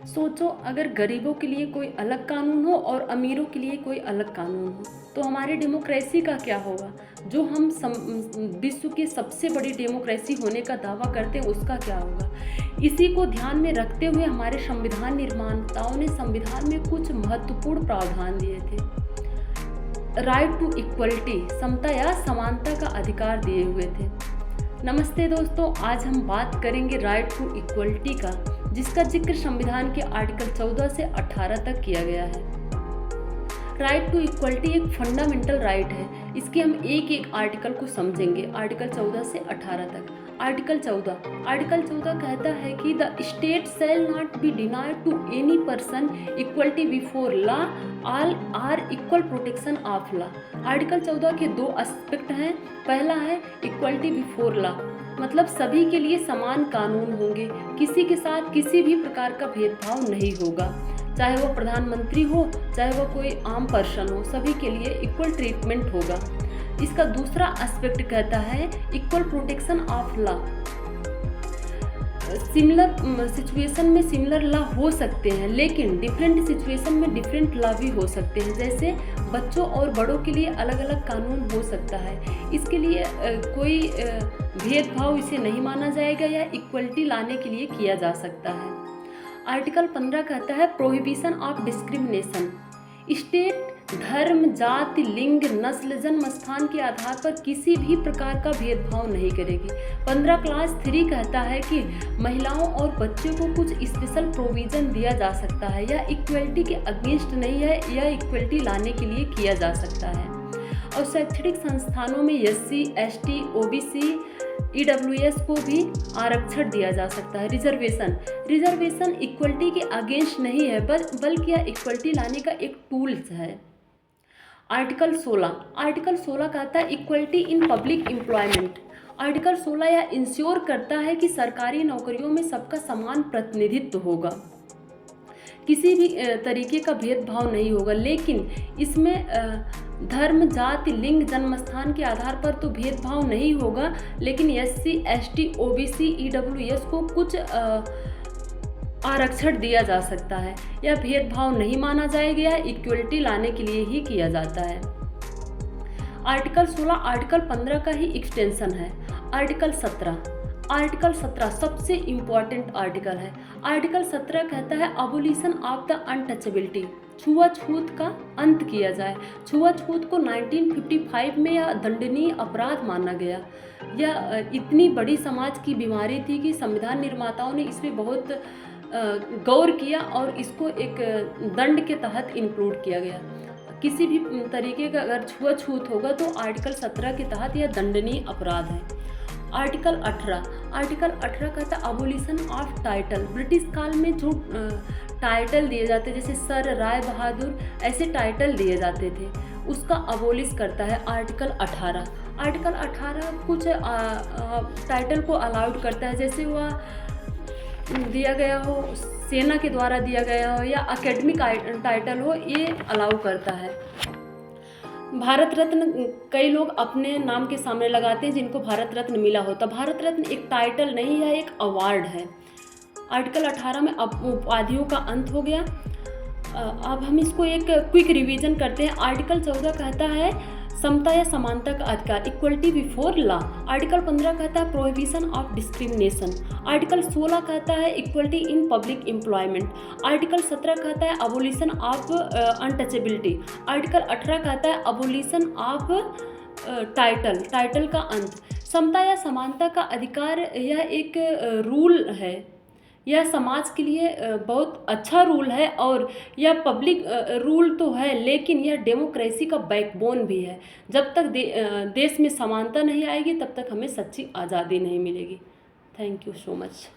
सोचो अगर गरीबों के लिए कोई अलग कानून हो और अमीरों के लिए कोई अलग कानून हो तो हमारी डेमोक्रेसी का क्या होगा। जो हम विश्व की सबसे बड़ी डेमोक्रेसी होने का दावा करते हैं उसका क्या होगा। इसी को ध्यान में रखते हुए हमारे संविधान निर्माताओं ने संविधान में कुछ महत्वपूर्ण प्रावधान दिए थे। राइट टू इक्वलिटी, समता या समानता का अधिकार दिए हुए थे। नमस्ते दोस्तों, आज हम बात करेंगे राइट टू इक्वलिटी का, जिसका जिक्र संविधान के आर्टिकल 14 से 18 तक किया गया है। राइट टू इक्वलिटी एक फंडामेंटल राइट है। इसके हम एक एक आर्टिकल को समझेंगे, आर्टिकल 14 से 18 तक। आर्टिकल 14 कहता है कि the state shall not be denied to any person equality before law, all are equal protection of law. Article 14 के दो एस्पेक्ट हैं। पहला है इक्वलिटी बिफोर लॉ, मतलब सभी के लिए समान कानून होंगे, किसी के साथ किसी भी प्रकार का भेदभाव नहीं होगा, चाहे वो प्रधानमंत्री हो चाहे वो कोई आम पर्सन हो, सभी के लिए इक्वल ट्रीटमेंट होगा। इसका दूसरा एस्पेक्ट कहता है equal protection of law. Similar situation में सिमिलर लॉ हो सकते हैं, लेकिन डिफरेंट सिचुएशन में डिफरेंट लॉ भी हो सकते हैं। जैसे बच्चों और बड़ों के लिए अलग अलग कानून हो सकता है। इसके लिए कोई भेदभाव इसे नहीं माना जाएगा या इक्वलिटी लाने के लिए किया जा सकता है। आर्टिकल 15 कहता है प्रोहिबिशन ऑफ डिस्क्रिमिनेशन। स्टेट धर्म, जाति, लिंग, नस्ल, जन्म स्थान के आधार पर किसी भी प्रकार का भेदभाव नहीं करेगी। 15 क्लास 3 कहता है कि महिलाओं और बच्चों को कुछ स्पेशल प्रोविज़न दिया जा सकता है, यह इक्वलिटी के अगेंस्ट नहीं है, यह इक्वलिटी लाने के लिए किया जा सकता है। और शैक्षणिक संस्थानों में SC, ST, OBC, EWS को भी आरक्षण दिया जा सकता है। रिजर्वेशन इक्वलिटी के अगेंस्ट नहीं है, बल्कि यह इक्वलिटी लाने का एक टूल्स है। आर्टिकल 16 कहता है equality in public employment. Article 16 यह इंश्योर करता है कि सरकारी नौकरियों में सबका समान प्रतिनिधित्व होगा, किसी भी तरीके का भेदभाव नहीं होगा। लेकिन इसमें धर्म, जाति, लिंग, जन्मस्थान के आधार पर तो भेदभाव नहीं होगा, लेकिन SC, ST, OBC, EWS को कुछ आरक्षण दिया जा सकता है। यह भेदभाव नहीं माना जाएगा, इक्वलिटी लाने के लिए ही किया जाता है। आर्टिकल 16 आर्टिकल 15 का ही एक्सटेंशन है। आर्टिकल 17 सबसे इम्पॉर्टेंट आर्टिकल है। आर्टिकल 17 कहता है अबोलिशन ऑफ द अनटचेबिलिटी, छुआछूत का अंत किया जाए। छुआछूत को 1955 में यह दंडनीय अपराध माना गया। यह इतनी बड़ी समाज की बीमारी थी कि संविधान निर्माताओं ने इसमें बहुत गौर किया और इसको एक दंड के तहत इंक्लूड किया गया। किसी भी तरीके का अगर छुआछूत होगा तो आर्टिकल 17 के तहत यह दंडनीय अपराध है। आर्टिकल 18 कहता है अबोलिशन ऑफ टाइटल। ब्रिटिश काल में जो टाइटल दिए जाते जैसे सर, राय बहादुर, ऐसे टाइटल दिए जाते थे, उसका अबोलिश करता है आर्टिकल 18। आर्टिकल 18 कुछ टाइटल को अलाउड करता है, जैसे वह दिया गया हो, सेना के द्वारा दिया गया हो या एकेडमिक टाइटल हो, ये अलाउ करता है। भारत रत्न कई लोग अपने नाम के सामने लगाते हैं जिनको भारत रत्न मिला होता। भारत रत्न एक टाइटल नहीं है, एक अवार्ड है। आर्टिकल 18 में अब उपाधियों का अंत हो गया। अब हम इसको एक क्विक रिवीजन करते हैं। आर्टिकल 14 कहता है समता या समानता का अधिकार, इक्वलिटी बिफोर लॉ। आर्टिकल 15 कहता है प्रोहिबिशन ऑफ डिस्क्रिमिनेशन। आर्टिकल 16 कहता है equality in public employment. Article 17 कहता है अबोलिशन ऑफ अनटचेबिलिटी। आर्टिकल 18 कहता है अबोलिशन ऑफ टाइटल का अंत। समता या समानता का अधिकार यह एक रूल है, यह समाज के लिए बहुत अच्छा रूल है और यह पब्लिक रूल तो है, लेकिन यह डेमोक्रेसी का बैकबोन भी है। जब तक देश में समानता नहीं आएगी तब तक हमें सच्ची आज़ादी नहीं मिलेगी। Thank you so much.